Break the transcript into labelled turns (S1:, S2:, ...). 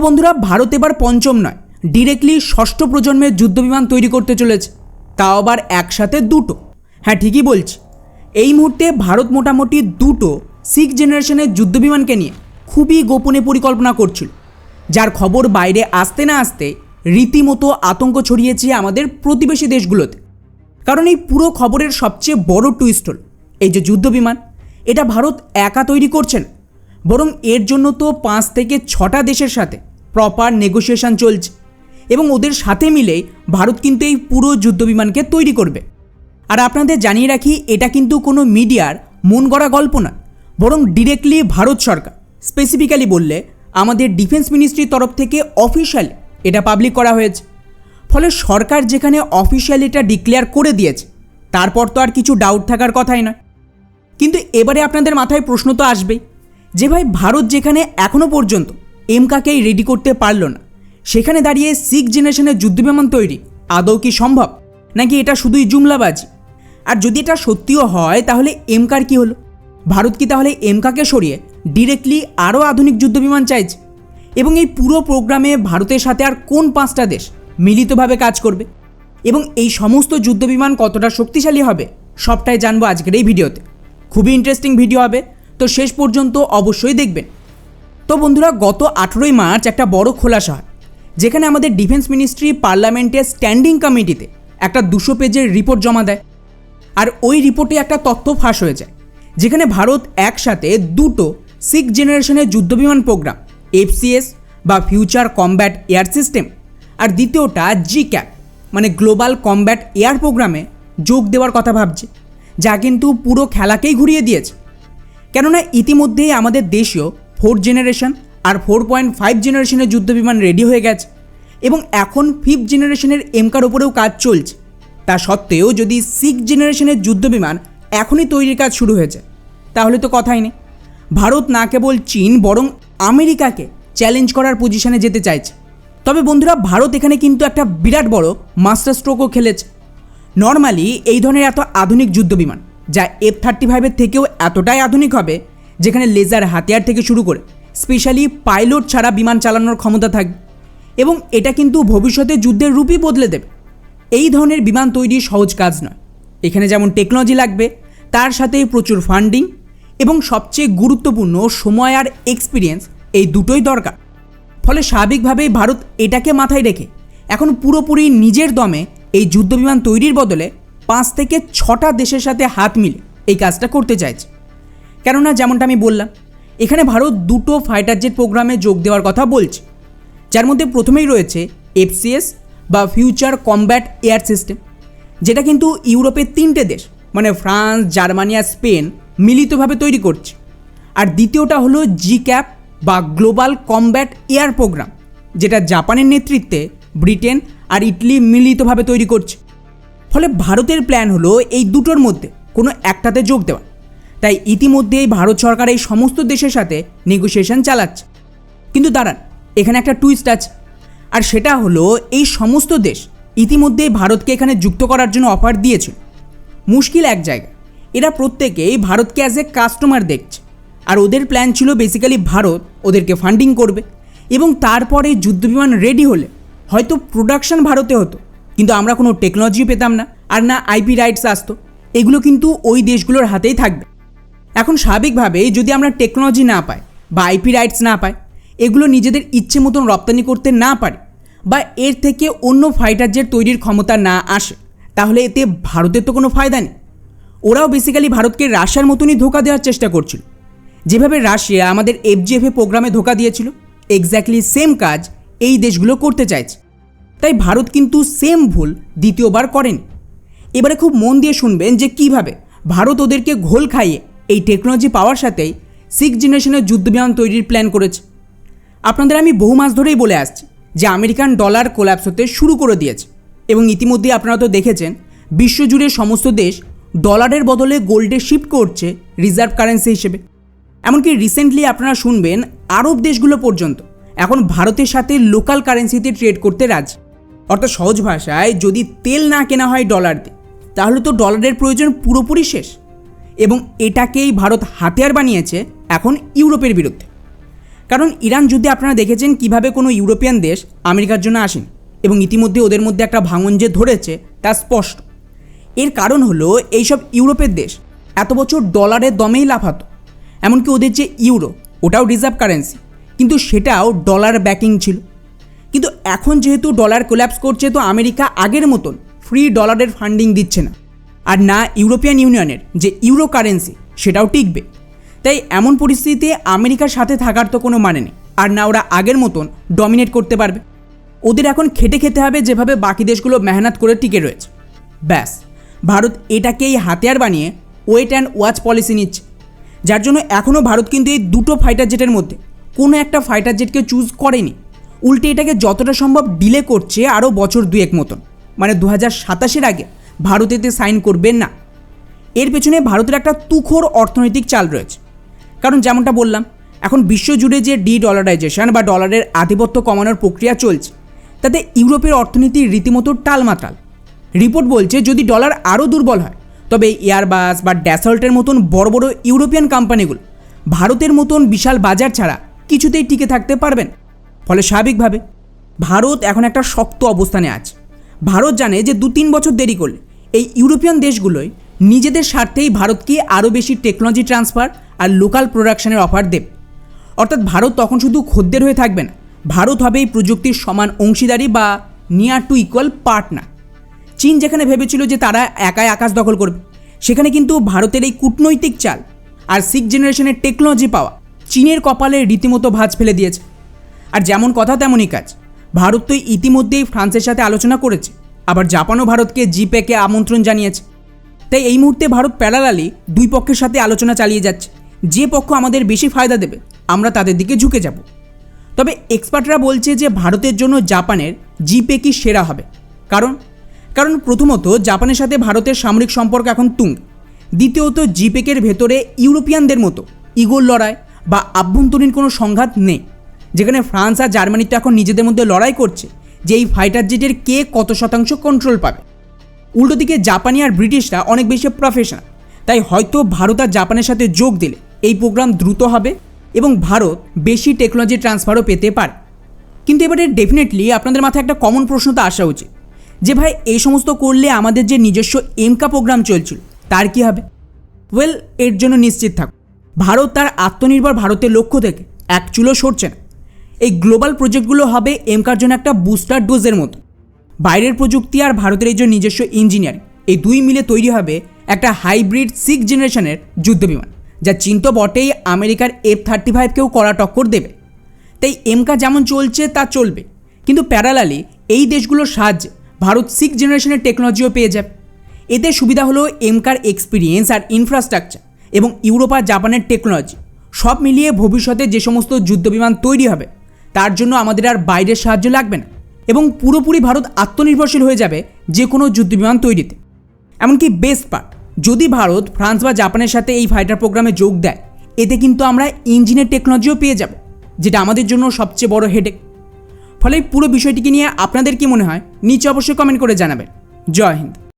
S1: বন্ধুরা, ভারত এবার পঞ্চম নয়, ডিরেক্টলি ষষ্ঠ প্রজন্মের যুদ্ধবিমান তৈরি করতে চলেছে, তাও আবার একসাথে দুটো। হ্যাঁ, ঠিকই বলছি। এই মুহূর্তে ভারত মোটামুটি দুটো 6th জেনারেশনের যুদ্ধবিমানকে নিয়ে খুবই গোপনে পরিকল্পনা করছিল, যার খবর বাইরে আসতে না আসতে রীতিমতো আতঙ্ক ছড়িয়েছে আমাদের প্রতিবেশী দেশগুলোতে। কারণ এই পুরো খবরের সবচেয়ে বড় টুইস্ট হল, এই যে যুদ্ধবিমান, এটা ভারত একা তৈরি করছে না, বরং এর জন্য তো 5 থেকে 6টা দেশের সাথে প্রপার নেগোসিয়েশন চলছে, এবং ওদের সাথে মিলেই ভারত কিন্তু এই পুরো যুদ্ধবিমানকে তৈরি করবে। আর আপনাদের জানিয়ে রাখি, এটা কিন্তু কোনো মিডিয়ার মন গড়া গল্প না, বরং ডিরেক্টলি ভারত সরকার, স্পেসিফিক্যালি বললে আমাদের ডিফেন্স মিনিস্ট্রির তরফ থেকে অফিশিয়ালি এটা পাবলিক করা হয়েছে। ফলে সরকার যেখানে অফিশিয়ালি এটা ডিক্লেয়ার করে দিয়েছে, তারপর তো আর কিছু ডাউট থাকার কথাই নয়। কিন্তু এবারে আপনাদের মাথায় প্রশ্ন তো আসবেই যে ভাই, ভারত যেখানে এখনও পর্যন্ত এমকাকেই রেডি করতে পারল না, সেখানে দাঁড়িয়ে 6th জেনারেশনের যুদ্ধবিমান তৈরি আদৌ কি সম্ভব, নাকি এটা শুধুই জুমলাবাজি? আর যদি এটা সত্যিও হয়, তাহলে এমকার কি হলো? ভারত কি তাহলে এমকাকে সরিয়ে ডিরেক্টলি আরও আধুনিক যুদ্ধবিমান চাইছে? এবং এই পুরো প্রোগ্রামে ভারতের সাথে আর কোন 5টা দেশ মিলিতভাবে কাজ করবে, এবং এই সমস্ত যুদ্ধবিমান কতটা শক্তিশালী হবে, সবটাই জানবো আজকের এই ভিডিওতে। খুবই ইন্টারেস্টিং ভিডিও হবে, তো শেষ পর্যন্ত অবশ্যই দেখবেন। তো বন্ধুরা, গত 18ই মার্চ একটা বড় খোলাসা হয়, যেখানে আমাদের ডিফেন্স মিনিস্ট্রি পার্লামেন্টের স্ট্যান্ডিং কমিটিতে একটা 200 পেজের রিপোর্ট জমা দেয়। আর ওই রিপোর্টে একটা তথ্য ফাঁস হয়ে যায়, যেখানে ভারত একসাথে দুটো 6th জেনারেশনের যুদ্ধবিমান প্রোগ্রাম, FCS বা ফিউচার কমব্যাট এয়ার সিস্টেম, আর দ্বিতীয়টা GCAP মানে গ্লোবাল কমব্যাট এয়ার প্রোগ্রামে যোগ দেওয়ার কথা ভাবছে, যা কিন্তু পুরো খেলাকেই ঘুরিয়ে দিয়েছে। কেননা ইতিমধ্যেই আমাদের দেশীয় 4th জেনারেশন আর 4.5 জেনারেশনের যুদ্ধবিমান রেডি হয়ে গেছে, এবং এখন 5th জেনারেশনের এমকার ওপরেও কাজ চলছে। তা সত্ত্বেও যদি 6th জেনারেশনের যুদ্ধবিমান এখনই তৈরির কাজ শুরু হয়েছে, তাহলে তো কথাই নেই। ভারত না কেবল চীন, বরং আমেরিকাকে চ্যালেঞ্জ করার পজিশনে যেতে চাইছে। তবে বন্ধুরা, ভারত এখানে কিন্তু একটা বিরাট বড় মাস্টার স্ট্রোকও খেলেছে। নর্মালি এই ধরনের এত আধুনিক যুদ্ধবিমান, যা F-35-এর থেকেও এতটাই আধুনিক হবে, যেখানে লেজার হাতিয়ার থেকে শুরু করে স্পেশালি পাইলট ছাড়া বিমান চালানোর ক্ষমতা থাকবে, এবং এটা কিন্তু ভবিষ্যতে যুদ্ধের রূপই বদলে দেবে। এই ধরনের বিমান তৈরি সহজ কাজ নয়। এখানে যেমন টেকনোলজি লাগবে, তার সাথে প্রচুর ফান্ডিং, এবং সবচেয়ে গুরুত্বপূর্ণ সময় আর এক্সপিরিয়েন্স, এই দুটোই দরকার। ফলে স্বাভাবিকভাবেই ভারত এটাকে মাথায় রেখে এখন পুরোপুরি নিজের দমে এই যুদ্ধবিমান তৈরির বদলে 5 থেকে 6টা দেশের সাথে হাত মিলে এই কাজটা করতে চাইছে। কেননা যেমনটা আমি বললাম, এখানে ভারত দুটো ফাইটার জেট প্রোগ্রামে যোগ দেওয়ার কথা বলছে, যার মধ্যে প্রথমেই রয়েছে FCS বা ফিউচার কমব্যাট এয়ার সিস্টেম, যেটা কিন্তু ইউরোপের 3টে দেশ মানে ফ্রান্স, জার্মানি আর স্পেন মিলিতভাবে তৈরি করছে। আর দ্বিতীয়টা হলো GCAP বা গ্লোবাল কমব্যাট এয়ার প্রোগ্রাম, যেটা জাপানের নেতৃত্বে ব্রিটেন আর ইটালি মিলিতভাবে তৈরি করছে। ফলে ভারতের প্ল্যান হলো এই দুটোর মধ্যে কোনো একটাতে যোগ দেওয়া। তাই ইতিমধ্যেই ভারত সরকার এই সমস্ত দেশের সাথে নেগোসিয়েশন চালাচ্ছে। কিন্তু দাঁড়ান, এখানে একটা টুইস্ট আছে, আর সেটা হলো এই সমস্ত দেশ ইতিমধ্যেই ভারতকে এখানে যুক্ত করার জন্য অফার দিয়েছিল। মুশকিল এক জায়গায়, এরা প্রত্যেকেই ভারতকে অ্যাজ এ কাস্টমার দেখছে, আর ওদের প্ল্যান ছিল বেসিক্যালি ভারত ওদেরকে ফান্ডিং করবে, এবং তারপরে যুদ্ধবিমান রেডি হলে হয়তো প্রোডাকশন ভারতে হতো, কিন্তু আমরা কোনো টেকনোলজিও পেতাম না, আর না IP রাইটস আসতো। এগুলো কিন্তু ওই দেশগুলোর হাতেই থাকবে। এখন স্বাভাবিকভাবেই যদি আমরা টেকনোলজি না পাই বা IP রাইটস না পাই, এগুলো নিজেদের ইচ্ছে মতন রপ্তানি করতে না পারি, বা এর থেকে অন্য ফাইটার জেট তৈরির ক্ষমতা না আসে, তাহলে এতে ভারতের তো কোনো ফায়দা নেই। ওরাও বেসিক্যালি ভারতকে রাশিয়ার মতনই ধোঁকা দেওয়ার চেষ্টা করছিল। যেভাবে রাশিয়া আমাদের FGFA প্রোগ্রামে ধোঁকা দিয়েছিল, এক্স্যাক্টলি সেম কাজ এই দেশগুলো করতে চাইছে। তাই ভারত কিন্তু সেম ভুল দ্বিতীয়বার করেনি। এবারে খুব মন দিয়ে শুনবেন যে কিভাবে ভারত ওদেরকে ঘোল খাইয়ে এই টেকনোলজি পাওয়ার সাথেই 6th জেনারেশনের যুদ্ধবিমান তৈরির প্ল্যান করেছে। আপনাদের আমি বহু মাস ধরেই বলে আসছি যে আমেরিকান ডলার কোল্যাপস হতে শুরু করে দিয়েছে, এবং ইতিমধ্যেই আপনারা তো দেখেছেন বিশ্বজুড়ে সমস্ত দেশ ডলারের বদলে গোল্ডে শিফট করছে রিজার্ভ কারেন্সি হিসেবে। এমনকি রিসেন্টলি আপনারা শুনবেন আরব দেশগুলো পর্যন্ত এখন ভারতের সাথে লোকাল কারেন্সিতে ট্রেড করতে রাজি। অর্থাৎ সহজ ভাষায়, যদি তেল না কেনা হয় ডলার দিয়ে, তাহলে তো ডলারের প্রয়োজন পুরোপুরি শেষ, এবং এটাকেই ভারত হাতিয়ার বানিয়েছে এখন ইউরোপের বিরুদ্ধে। কারণ ইরান যুদ্ধে আপনারা দেখেছেন কিভাবে কোনো ইউরোপিয়ান দেশ আমেরিকার জন্য আসেন এবং ইতিমধ্যে ওদের মধ্যে একটা ভাঙন যে ধরেছে তা স্পষ্ট। এর কারণ হলো এইসব ইউরোপের দেশ এত বছর ডলারের দমেই লাফাতো, এমনকি ওদের যে ইউরো ওটাও রিজার্ভ কারেন্সি, কিন্তু সেটাও ডলার ব্যাকিং ছিল। কিন্তু এখন যেহেতু ডলার কোল্যাপস করছে, তো আমেরিকা আগের মতন ফ্রি ডলারের ফান্ডিং দিচ্ছে না, আর না ইউরোপিয়ান ইউনিয়নের যে ইউরো কারেন্সি সেটাও টিকবে। তাই এমন পরিস্থিতিতে আমেরিকার সাথে থাকার তো কোনো মানে নেই, আর না ওরা আগের মতন ডমিনেট করতে পারবে। ওদের এখন খেটে খেতে হবে যেভাবে বাকি দেশগুলো মেহনত করে টিকে রয়েছে। ব্যাস, ভারত এটাকেই হাতিয়ার বানিয়ে ওয়েট অ্যান্ড ওয়াচ পলিসি নিচ্ছে, যার জন্য এখনও ভারত কিন্তু এই দুটো ফাইটার জেটের মধ্যে কোনো একটা ফাইটার জেটকে চুজ করেনি। উল্টে এটাকে যতটা সম্ভব ডিলে করছে আরও বছর দুয়েক মতন, মানে 2027-এর আগে ভারত এতে সাইন করবেন না। এর পেছনে ভারতের একটা তুখোড় অর্থনৈতিক চাল রয়েছে। কারণ যেমনটা বললাম, এখন বিশ্বজুড়ে যে ডলারাইজেশন বা ডলারের আধিপত্য কমানোর প্রক্রিয়া চলছে, তাতে ইউরোপের অর্থনীতি রীতিমতো টালমাটাল। রিপোর্ট বলছে যদি ডলার আরও দুর্বল হয়, তবে এয়ারবাস বা ড্যাসল্টের মতন বড় বড় ইউরোপিয়ান কোম্পানিগুলো ভারতের মতন বিশাল বাজার ছাড়া কিছুতেই টিকে থাকতে পারবেন। ফলে স্বাভাবিকভাবে ভারত এখন একটা শক্ত অবস্থানে আছে। ভারত জানে যে 2-3 বছর দেরি করলে এই ইউরোপিয়ান দেশগুলোই নিজেদের স্বার্থেই ভারতকে আরও বেশি টেকনোলজি ট্রান্সফার আর লোকাল প্রোডাকশনের অফার দেবে। অর্থাৎ ভারত তখন শুধু খদ্দের হয়ে থাকবে না, ভারত হবে এই প্রযুক্তির সমান অংশীদারি বা নিয়ার টু ইকুয়াল পার্টনার। চীন যেখানে ভেবেছিল যে তারা একাই আকাশ দখল করবে, সেখানে কিন্তু ভারতের এই কূটনৈতিক চাল আর 6th জেনারেশনের টেকনোলজি পাওয়া চীনের কপালে রীতিমতো ভাঁজ ফেলে দিয়েছে। আর যেমন কথা তেমনই কাজ। ভারত তো ইতিমধ্যেই ফ্রান্সের সাথে আলোচনা করেছে, আবার জাপানও ভারতকে জিপেকে আমন্ত্রণ জানিয়েছে। তাই এই মুহূর্তে ভারত প্যারালালি দুই পক্ষের সাথে আলোচনা চালিয়ে যাচ্ছে। যে পক্ষ আমাদের বেশি ফায়দা দেবে আমরা তাদের দিকে ঝুঁকে যাব। তবে এক্সপার্টরা বলছে যে ভারতের জন্য জাপানের জিপে কি সেরা হবে। কারণ প্রথমত জাপানের সাথে ভারতের সামরিক সম্পর্ক এখন তুঙ্গ। দ্বিতীয়ত জিপেকের ভেতরে ইউরোপিয়ানদের মতো ইগোর লড়াই বা আভ্যন্তরীণ কোনো সংঘাত নেই, যেখানে ফ্রান্স আর জার্মানি তো এখন নিজেদের মধ্যে লড়াই করছে যে এই ফাইটার জেটের কে কত শতাংশ কন্ট্রোল পাবে। উল্টো দিকে জাপানি আর ব্রিটিশরা অনেক বেশি প্রফেশনাল, তাই হয়তো ভারত আর জাপানের সাথে যোগ দিলে এই প্রোগ্রাম দ্রুত হবে এবং ভারত বেশি টেকনোলজি ট্রান্সফারও পেতে পারে। কিন্তু এবারে ডেফিনেটলি আপনাদের মাথায় একটা কমন প্রশ্ন তো আসা উচিত যে ভাই এই সমস্ত করলে আমাদের যে নিজস্ব এমকা প্রোগ্রাম চলছিল তার কি হবে? ওয়েল, এর জন্য নিশ্চিত থাকুন, ভারত তার আত্মনির্ভর ভারতের লক্ষ্য থেকে এক চুলো সরছে না। এই গ্লোবাল প্রজেক্টগুলো হবে এমকার জন্য একটা বুস্টার ডোজের মতো। বাইরের প্রযুক্তি আর ভারতের এই যে নিজস্ব ইঞ্জিনিয়ারিং, এই দুই মিলে তৈরি হবে একটা হাইব্রিড 6th জেনারেশনের যুদ্ধবিমান, যা চীন তো বটেই আমেরিকার F-35কেও কড়া টক্কর দেবে। তাই এমকা যেমন চলছে তা চলবে, কিন্তু প্যারালালি এই দেশগুলোর সাহায্যে ভারত 6th জেনারেশনের টেকনোলজিও পেয়ে যাবে। এতে সুবিধা হলো এমকার এক্সপিরিয়েন্স আর ইনফ্রাস্ট্রাকচার এবং ইউরোপ আর জাপানের টেকনোলজি সব মিলিয়ে ভবিষ্যতে যে সমস্ত যুদ্ধবিমান তৈরি হবে তার জন্য আমাদের আর বাইরের সাহায্য লাগবে না এবং পুরোপুরি ভারত আত্মনির্ভরশীল হয়ে যাবে যে কোনো যুদ্ধবিমান তৈরিতে। এমনকি বেস্ট পার্ট, যদি ভারত ফ্রান্স বা জাপানের সাথে এই ফাইটার প্রোগ্রামে যোগ দেয়, এতে কিন্তু আমরা ইঞ্জিনের টেকনোলজিও পেয়ে যাব, যেটা আমাদের জন্য সবচেয়ে বড় হেডেক। ফলে পুরো বিষয়টিকে নিয়ে আপনাদের কি মনে হয় নিচে অবশ্যই কমেন্ট করে জানাবেন। জয় হিন্দ।